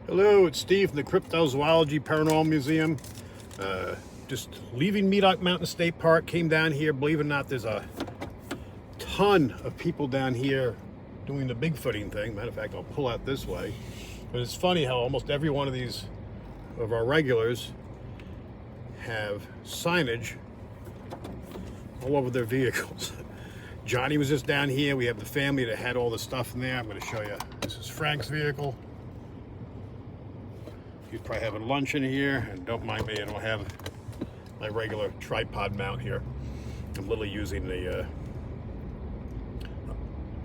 Hello, it's Steve from the Cryptozoology Paranormal Museum. Just leaving Medoc Mountain State Park, came down here. Believe it or not, there's a ton of people down here doing the Bigfooting thing. Matter of fact, I'll pull out this way. But it's funny how almost every one of these, of our regulars, have signage all over their vehicles. Johnny was just down here. We have the family that had all the stuff in there. I'm going to show you. This is Frank's vehicle. He's probably having lunch in here, and don't mind me, I don't have my regular tripod mount here. I'm literally using the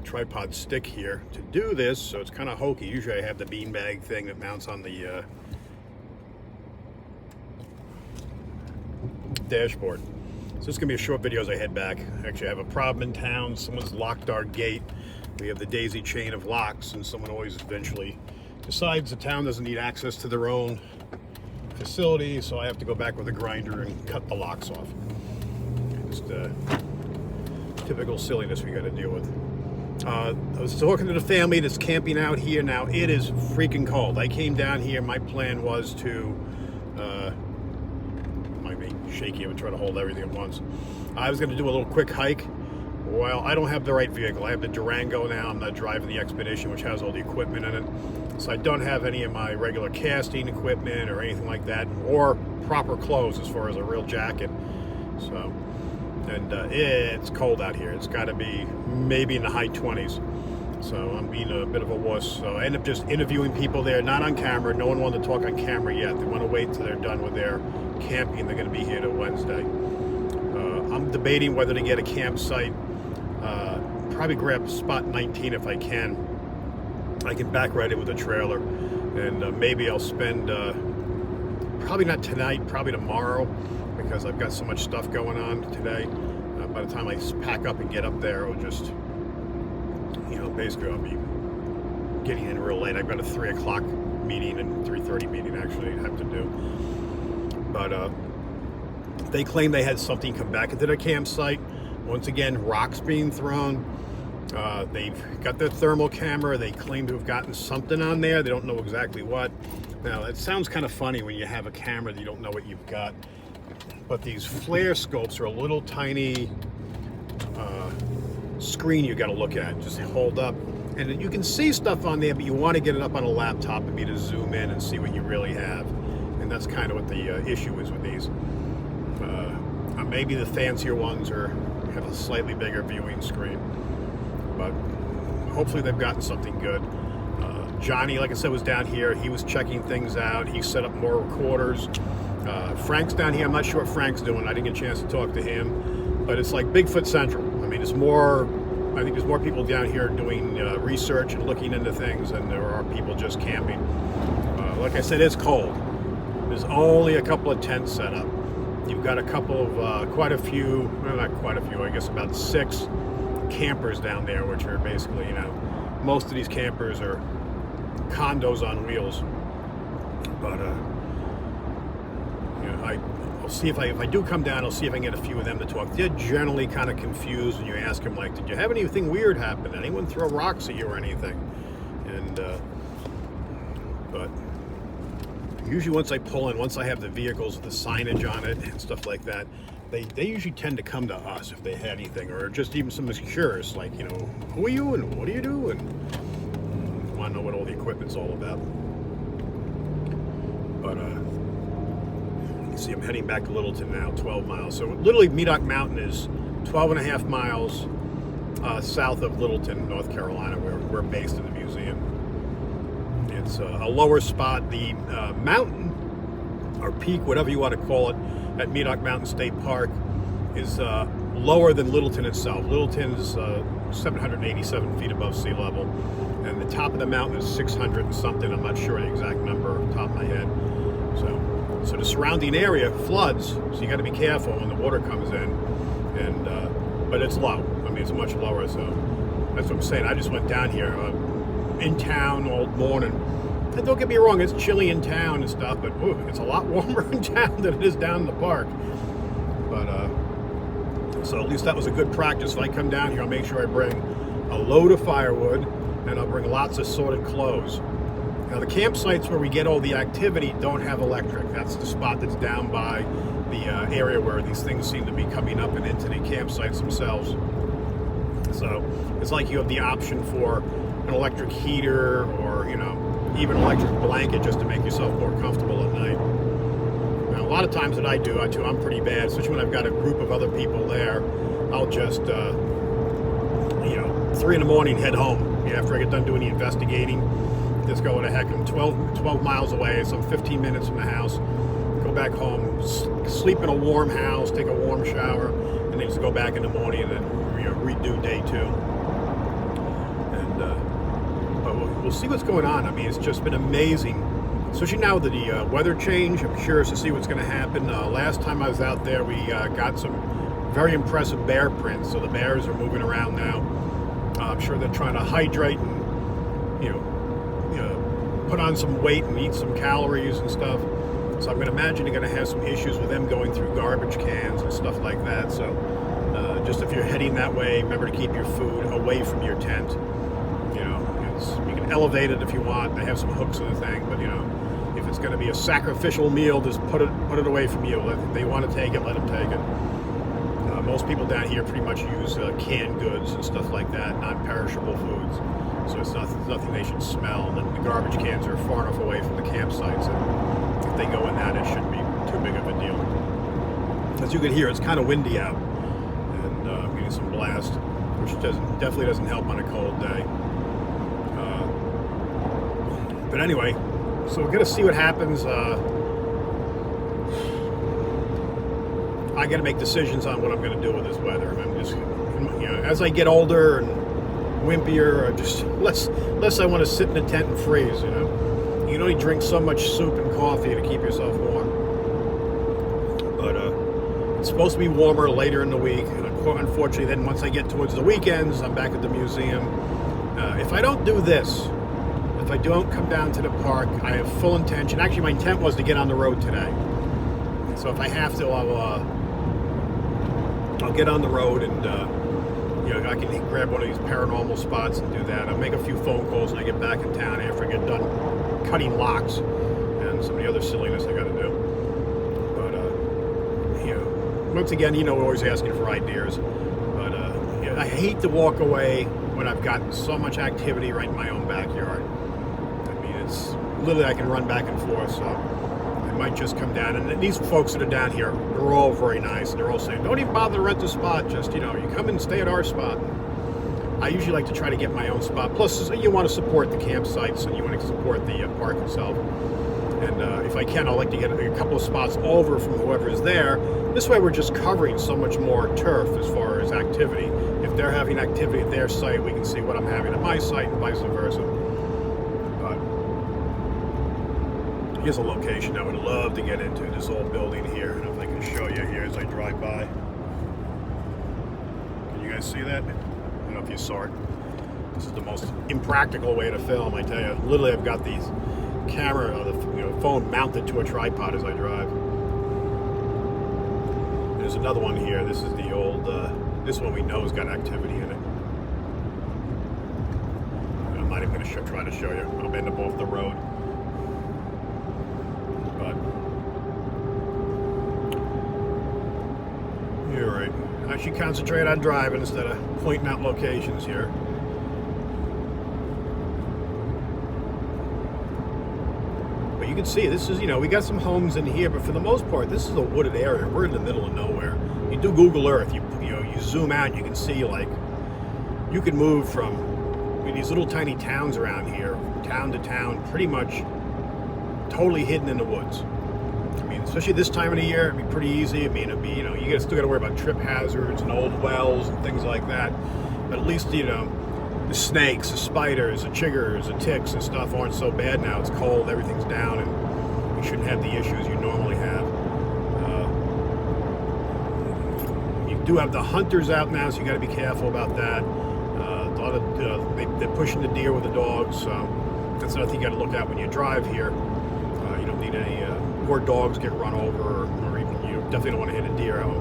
tripod stick here to do this, so it's kind of hokey. Usually I have the beanbag thing that mounts on the dashboard. So this is going to be a short video as I head back. Actually, I have a problem in town. Someone's locked our gate. We have the daisy chain of locks, and someone always eventually decides the town doesn't need access to their own facility, so I have to go back with a grinder and cut the locks off. Just typical silliness we got to deal with. I was talking to the family that's camping out here now. It is freaking cold. I came down here. My plan was to, might be shaky and try to hold everything at once. I was going to do a little quick hike. Well, I don't have the right vehicle. I have the Durango now. I'm not driving the Expedition, which has all the equipment in it. So I don't have any of my regular casting equipment or anything like that, or proper clothes as far as a real jacket. So, and it's cold out here. It's got to be maybe in the high 20s. So I'm being a bit of a wuss. So I end up just interviewing people there, not on camera. No one wanted to talk on camera yet. They want to wait till they're done with their camping. They're going to be here till Wednesday. I'm debating whether to get a campsite. Probably grab spot 19 if I can. I can back ride it with a trailer, and maybe I'll spend probably not tonight, probably tomorrow, because I've got so much stuff going on today. By the time I pack up and get up there, it'll just, basically I'll be getting in real late. I've got a 3 o'clock meeting and 3:30 meeting actually I have to do. But they claim they had something come back into their campsite. Once again, rocks being thrown. They've got their thermal camera. They claim to have gotten something on there. They don't know exactly what. Now, it sounds kind of funny when you have a camera that you don't know what you've got. But these flare scopes are a little tiny screen you got to look at. Just hold up. And you can see stuff on there, but you want to get it up on a laptop and be to zoom in and see what you really have. And that's kind of what the issue is with these. Maybe the fancier ones have a slightly bigger viewing screen. But hopefully they've gotten something good. Johnny, like I said, was down here. He was checking things out. He set up more recorders. Frank's down here. I'm not sure what Frank's doing. I didn't get a chance to talk to him. But it's like Bigfoot Central. I mean, I think there's more people down here doing research and looking into things than there are people just camping. Like I said, it's cold. There's only a couple of tents set up. You've got a couple of, not quite a few, I guess about 6 campers down there, which are basically, most of these campers are condos on wheels. But I'll see if I do come down, I'll see if I can get a few of them to talk. They're generally kind of confused when you ask them, like, did you have anything weird happen? Did anyone throw rocks at you or anything? And but usually once I have the vehicles with the signage on it and stuff like that, they usually tend to come to us if they had anything, or just even someone's curious, like, who are you and what do you do, and want to know what all the equipment's all about. But you can see I'm heading back to Littleton now, 12 miles. So literally Medoc Mountain is 12 and a half miles south of Littleton, North Carolina, where we're based in the museum. It's a lower spot. The mountain, or peak, whatever you want to call it, at Medoc Mountain State Park is lower than Littleton itself. Littleton is 787 feet above sea level, and the top of the mountain is 600 and something. I'm not sure the exact number off the top of my head. So the surrounding area floods, so you got to be careful when the water comes in. And but it's low. I mean, it's much lower. So that's what I'm saying. I just went down here in town all morning. And don't get me wrong, it's chilly in town and stuff, but it's a lot warmer in town than it is down in the park. But so at least that was a good practice. If I come down here, I'll make sure I bring a load of firewood, and I'll bring lots of sorted clothes. Now the campsites where we get all the activity don't have electric. That's the spot that's down by the area where these things seem to be coming up and into the campsites themselves. So it's like you have the option for an electric heater or, even an electric blanket just to make yourself more comfortable at night. Now, a lot of times what I do, I'm pretty bad, especially when I've got a group of other people there. I'll just, 3 in the morning, head home. After I get done doing the investigating, just go to heck. I'm 12 miles away, so I'm 15 minutes from the house. Go back home, sleep in a warm house, take a warm shower, and then just go back in the morning and then redo day 2. And but we'll see what's going on. I mean, it's just been amazing, especially now with the weather change. I'm curious to see what's going to happen. Last time I was out there, we got some very impressive bear prints. So the bears are moving around now. I'm sure they're trying to hydrate and put on some weight and eat some calories and stuff. So I'm going to imagine you're going to have some issues with them going through garbage cans and stuff like that. So just if you're heading that way, remember to keep your food away from your tent. You can elevate it if you want. They have some hooks in the thing, but if it's going to be a sacrificial meal, just put it away from you. If they want to take it, let them take it. Most people down here pretty much use canned goods and stuff like that, non-perishable foods. So it's nothing they should smell. And the garbage cans are far enough away from the campsites, and if they go in that, it shouldn't be too big of a deal. As you can hear, it's kind of windy out, and I'm getting some blast, which definitely doesn't help on a cold day. But anyway, so we're gonna see what happens. I got to make decisions on what I'm going to do with this weather. I'm just, as I get older and wimpier, or just less I want to sit in a tent and freeze. You can only drink so much soup and coffee to keep yourself warm. But it's supposed to be warmer later in the week, and unfortunately, then once I get towards the weekends, I'm back at the museum. If I don't do this, if I don't come down to the park, I have full intention. Actually, my intent was to get on the road today. So if I have to, I'll get on the road and I can grab one of these paranormal spots and do that. I'll make a few phone calls when I get back in town after I get done cutting locks and some of the other silliness I got to do. But once again, we're always asking for ideas. But I hate to walk away when I've got so much activity right in my own backyard. I mean, it's literally I can run back and forth. So I might just come down, and these folks that are down here, they're all very nice, and they're all saying, don't even bother to rent a spot, just, you come and stay at our spot. I usually like to try to get my own spot, plus you want to support the campsites, and you want to support the park itself. And if I can, I'd like to get a couple of spots over from whoever's there. This way we're just covering so much more turf as far as activity. If they're having activity at their site, we can see what I'm having at my site, and vice versa. Here's a location I would love to get into, this old building here. I don't know if I can show you here as I drive by. Can you guys see that? I don't know if you saw it. This is the most impractical way to film, I tell you. Literally, I've got these camera, the phone mounted to a tripod as I drive. There's another one here. This is the old, this one we know has got activity in it. I'm not even going to try to show you. I'll end up off the road. You're right. I should concentrate on driving instead of pointing out locations here. But you can see, this is, we got some homes in here, but for the most part, this is a wooded area. We're in the middle of nowhere. You do Google Earth, you zoom out, you can see, you can move from these little tiny towns around here, town to town, pretty much totally hidden in the woods. I mean, especially this time of the year, it'd be pretty easy. I mean, it'd be, you still got to worry about trip hazards and old wells and things like that. But at least, the snakes, the spiders, the chiggers, the ticks and stuff aren't so bad now. It's cold, everything's down, and you shouldn't have the issues you normally have. You do have the hunters out now, so you got to be careful about that. A lot of they're pushing the deer with the dogs, so that's another thing you got to look at when you drive here. You don't need any more dogs get run over, or even you definitely don't want to hit a deer out.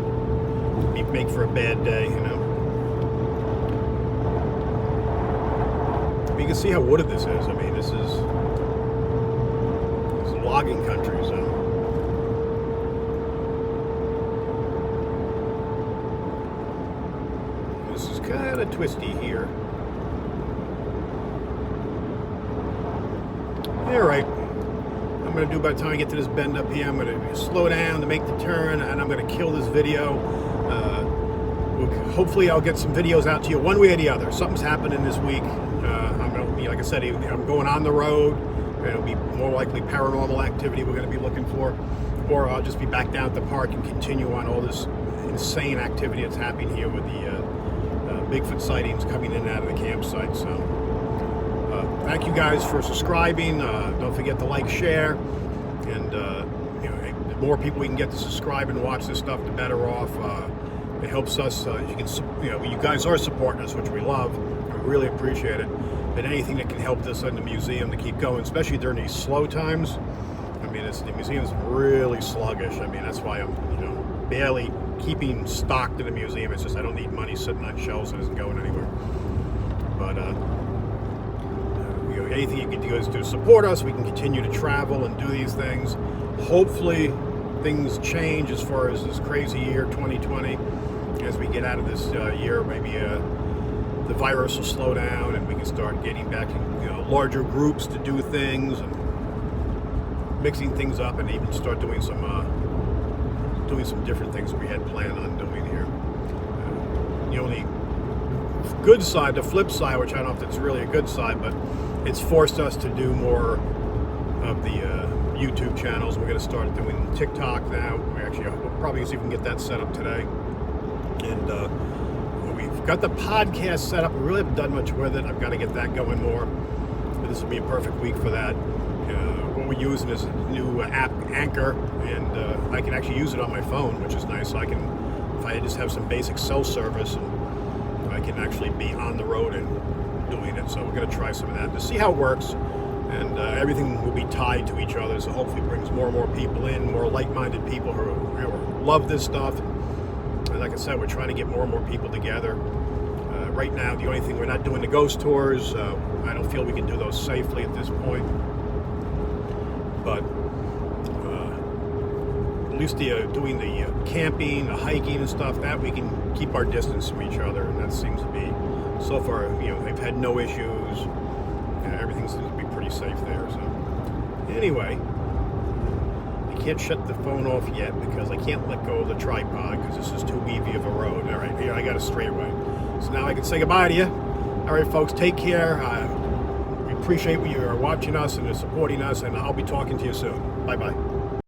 Make for a bad day, But you can see how wooded this is. I mean, this is logging country. So this is kind of twisty here. All right. I'm going to do by the time I get to this bend up here, I'm going to slow down to make the turn, and I'm going to kill this video. Hopefully I'll get some videos out to you one way or the other. Something's happening this week. I'm going to be, like I said, I'm going on the road. It'll be more likely paranormal activity we're going to be looking for, or I'll just be back down at the park and continue on all this insane activity that's happening here with the Bigfoot sightings coming in and out of the campsite. So thank you guys for subscribing. Don't forget to like, share, and the more people we can get to subscribe and watch this stuff, the better off. It helps us. You guys are supporting us, which we love. We really appreciate it. And anything that can help this in the museum to keep going, especially during these slow times. I mean, the museum's really sluggish. I mean, that's why I'm, barely keeping stocked in the museum. It's just I don't need money sitting on shelves that isn't going anywhere. But anything you can do is to support us. We can continue to travel and do these things. Hopefully, things change as far as this crazy year 2020. As we get out of this year, maybe the virus will slow down and we can start getting back in larger groups to do things and mixing things up, and even start doing some different things that we had planned on doing here. The only good side, the flip side, which I don't know if it's really a good side, but it's forced us to do more of the YouTube channels. We're going to start doing TikTok now. We'll probably see if we can get that set up today. And we've got the podcast set up. We really haven't done much with it. I've got to get that going more. But this will be a perfect week for that. What we're using is a new app, Anchor, and I can actually use it on my phone, which is nice. So if I just have some basic cell service, and I can actually be on the road and doing it. So we're going to try some of that to see how it works. And everything will be tied to each other, so hopefully it brings more and more people in, more like-minded people who love this stuff. And like I said, we're trying to get more and more people together. Right now, the only thing, we're not doing the ghost tours. I don't feel we can do those safely at this point. But at least doing the camping, the hiking and stuff, that we can keep our distance from each other. And that seems to be, so far, they've had no issues. Everything seems to be pretty safe there. So anyway, I can't shut the phone off yet because I can't let go of the tripod because this is too weavy of a road. All right, here I got a straightaway. So now I can say goodbye to you. All right, folks, take care. We appreciate you are watching us and supporting us, and I'll be talking to you soon. Bye-bye.